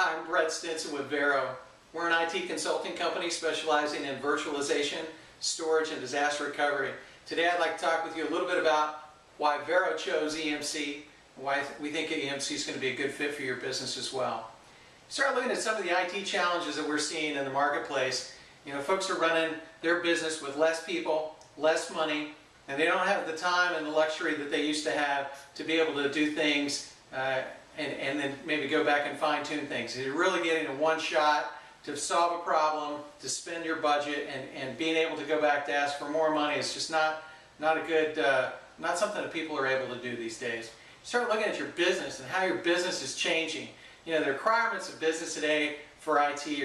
Hi, I'm Brett Stinson with Vero. We're an IT consulting company specializing in virtualization, storage, and disaster recovery. Today I'd like to talk with you a little bit about why Vero chose EMC, and why we think EMC is going to be a good fit for your business as well. Start looking at some of the IT challenges that we're seeing in the marketplace. You know, folks are running their business with less people, less money, and they don't have the time and the luxury that they used to have to be able to do things and then maybe go back and fine-tune things. You're really getting a one shot to solve a problem, to spend your budget, and being able to go back to ask for more money is just not a good, not something that people are able to do these days. Start looking at your business and how your business is changing. You know, the requirements of business today for IT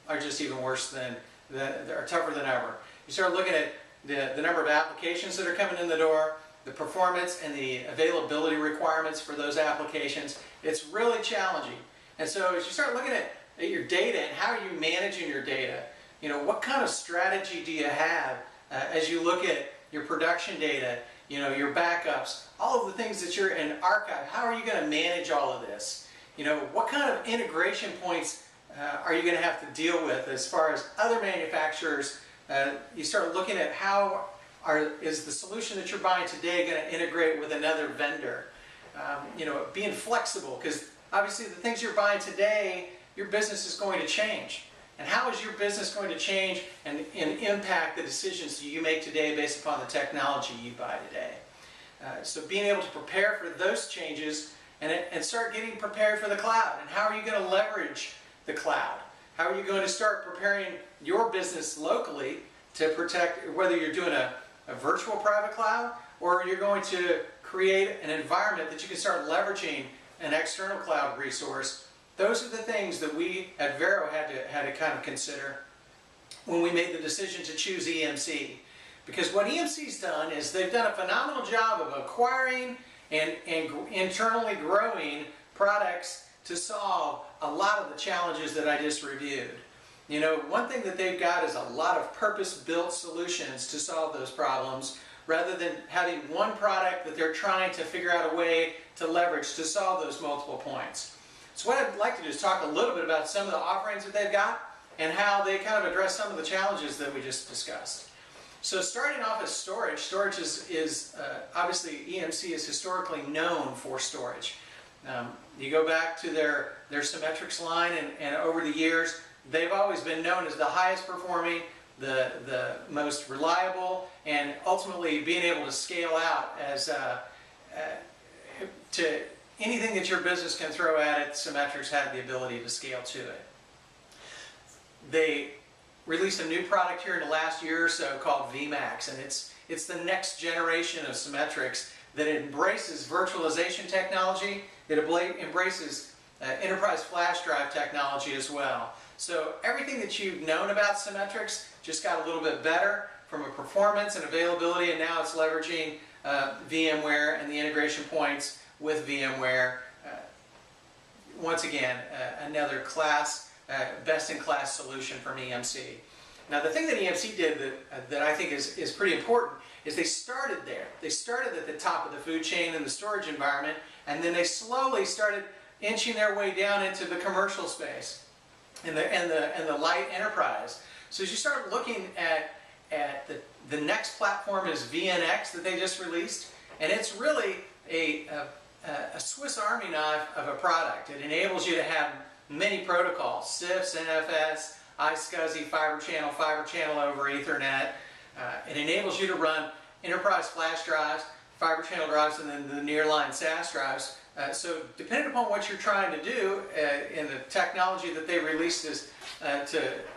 are just even worse are tougher than ever. You start looking at the number of applications that are coming in the door, the performance and the availability requirements for those applications. It's really challenging. And so as you start looking at your data and how are you managing your data, you know, what kind of strategy do you have as you look at your production data, you know, your backups, all of the things that you're in archive, how are you going to manage all of this? You know, what kind of integration points are you going to have to deal with as far as other manufacturers? You start looking at how is the solution that you're buying today going to integrate with another vendor? You know, being flexible, because obviously the things you're buying today, your business is going to change. And how is your business going to change and impact the decisions that you make today based upon the technology you buy today? So being able to prepare for those changes and start getting prepared for the cloud. And how are you going to leverage the cloud? How are you going to start preparing your business locally to protect, whether you're doing a virtual private cloud or you're going to create an environment that you can start leveraging an external cloud resource. Those are the things that we at Vero had to kind of consider when we made the decision to choose EMC. Because what EMC's done is they've done a phenomenal job of acquiring and internally growing products to solve a lot of the challenges that I just reviewed. You know, one thing that they've got is a lot of purpose-built solutions to solve those problems, rather than having one product that they're trying to figure out a way to leverage to solve those multiple points. So what I'd like to do is talk a little bit about some of the offerings that they've got and how they kind of address some of the challenges that we just discussed. So starting off as storage, is obviously EMC is historically known for storage. You go back to their Symmetrix line and over the years, they've always been known as the highest performing, the most reliable, and ultimately being able to scale out as to anything that your business can throw at it. Symmetrix had the ability to scale to it. They released a new product here in the last year or so called VMAX, and it's the next generation of Symmetrix that embraces virtualization technology. It embraces enterprise flash drive technology as well. So everything that you've known about Symmetrix just got a little bit better from a performance and availability, and now it's leveraging VMware and the integration points with VMware. Once again, another best-in-class solution from EMC. Now the thing that EMC did that I think is pretty important is they started there. They started at the top of the food chain in the storage environment, and then they slowly started inching their way down into the commercial space and the light enterprise. So as you start looking at the next platform is VNX that they just released, and it's really a Swiss Army knife of a product. It enables you to have many protocols: CIFS, NFS, iSCSI, fiber channel over Ethernet. It enables you to run enterprise flash drives, fiber channel drives, and then the nearline SAS drives. So depending upon what you're trying to do in the technology that they released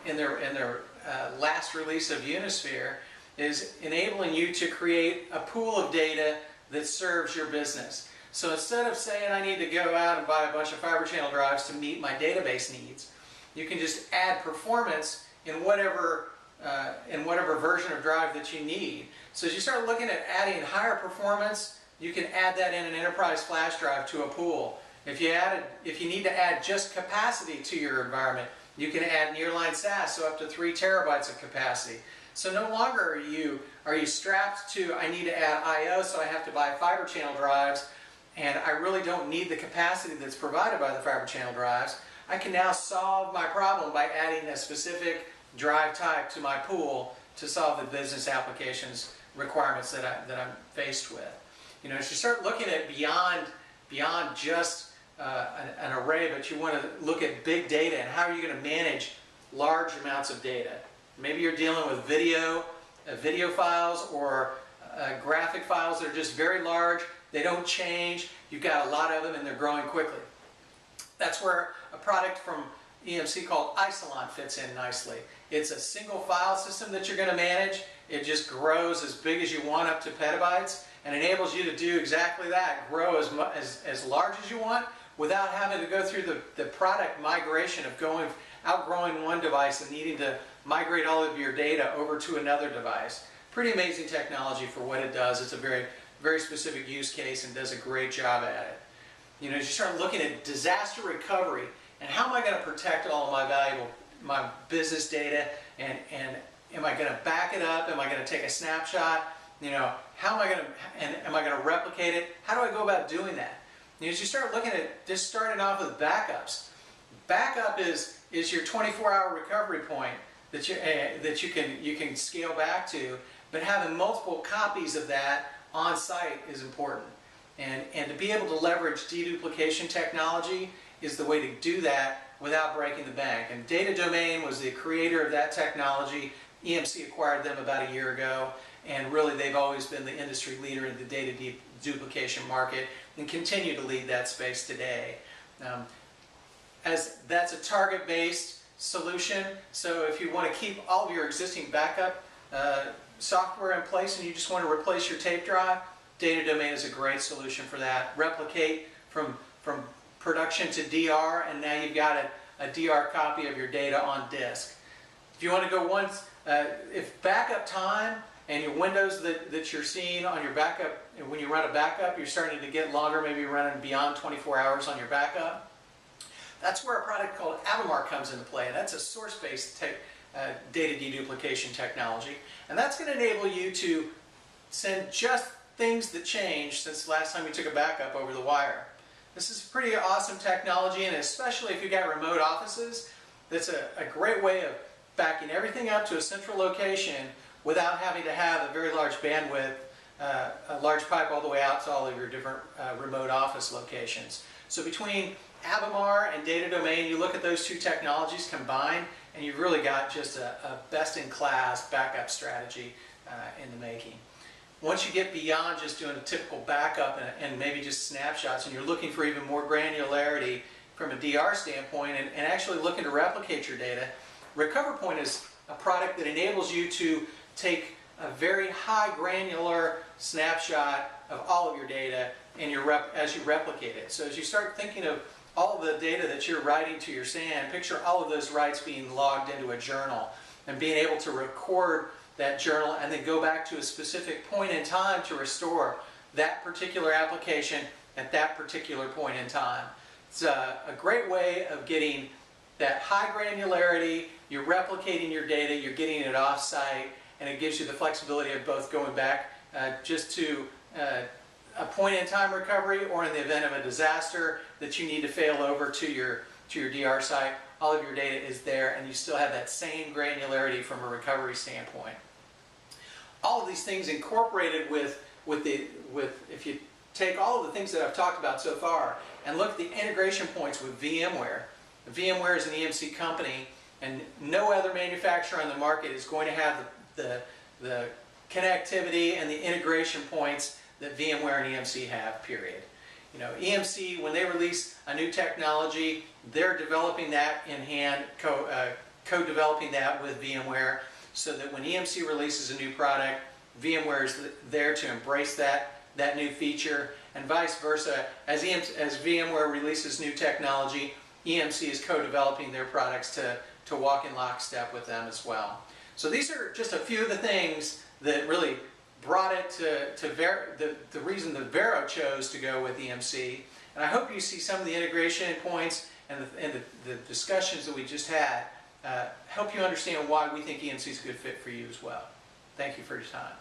in their last release of Unisphere, is enabling you to create a pool of data that serves your business. So instead of saying I need to go out and buy a bunch of fiber channel drives to meet my database needs, you can just add performance in whatever version of drive that you need. So as you start looking at adding higher performance, you can add that in an enterprise flash drive to a pool. If you need to add just capacity to your environment, you can add nearline SAS, so up to 3 terabytes of capacity. So no longer are you strapped to, I need to add I/O, so I have to buy fiber channel drives, and I really don't need the capacity that's provided by the fiber channel drives. I can now solve my problem by adding a specific drive type to my pool to solve the business applications requirements that I'm faced with. You know, as you start looking at beyond just an array, but you want to look at big data and how are you going to manage large amounts of data. Maybe you're dealing with video files or graphic files that are just very large. They don't change. You've got a lot of them and they're growing quickly. That's where a product from EMC called Isilon fits in nicely. It's a single file system that you're going to manage. It just grows as big as you want, up to petabytes, and enables you to do exactly that, grow as large as you want without having to go through the product migration of outgrowing one device and needing to migrate all of your data over to another device. Pretty amazing technology for what it does. It's a very, very specific use case and does a great job at it. You know, as you start looking at disaster recovery and how am I going to protect all of my business data, and am I going to back it up? Am I going to take a snapshot? You know, how am I going to, and am I going to replicate it? How do I go about doing that? You know, as you start looking at just starting off with backups, backup is your 24-hour recovery point that you can scale back to, but having multiple copies of that on site is important. And to be able to leverage deduplication technology is the way to do that without breaking the bank. And Data Domain was the creator of that technology. EMC acquired them about a year ago, and really they've always been the industry leader in the data duplication market and continue to lead that space today. As that's a target-based solution, so if you want to keep all of your existing backup software in place and you just want to replace your tape drive, Data Domain is a great solution for that. Replicate from production to DR, and now you've got a DR copy of your data on disk. If you want to go if backup time and your windows that you're seeing on your backup, when you run a backup, you're starting to get longer, maybe you're running beyond 24 hours on your backup, that's where a product called Avamar comes into play. And that's a source-based data deduplication technology. And that's going to enable you to send just things that changed since the last time you took a backup over the wire. This is pretty awesome technology, and especially if you've got remote offices, that's a great way of backing everything up to a central location without having to have a very large bandwidth, a large pipe all the way out to all of your different remote office locations. So between Avamar and Data Domain, you look at those two technologies combined, and you've really got just a best-in-class backup strategy in the making. Once you get beyond just doing a typical backup and maybe just snapshots, and you're looking for even more granularity from a DR standpoint and actually looking to replicate your data, RecoverPoint is a product that enables you to take a very high granular snapshot of all of your data and as you replicate it. So as you start thinking of all of the data that you're writing to your SAN, picture all of those writes being logged into a journal and being able to record that journal and then go back to a specific point in time to restore that particular application at that particular point in time. It's a great way of getting that high granularity. You're replicating your data, you're getting it off-site, and it gives you the flexibility of both going back just to a point-in-time recovery, or in the event of a disaster that you need to fail over to your DR site, all of your data is there, and you still have that same granularity from a recovery standpoint. All of these things incorporated if you take all of the things that I've talked about so far and look at the integration points with VMware. VMware is an EMC company, and no other manufacturer on the market is going to have the connectivity and the integration points that VMware and EMC have, period. You know, EMC, when they release a new technology, they're developing that in hand, co-developing that with VMware, so that when EMC releases a new product, VMware is there to embrace that new feature, and vice versa. As VMware releases new technology, EMC is co-developing their products to walk in lockstep with them as well. So these are just a few of the things that really brought it to the reason that Vero chose to go with EMC. And I hope you see some of the integration points and the discussions that we just had help you understand why we think EMC is a good fit for you as well. Thank you for your time.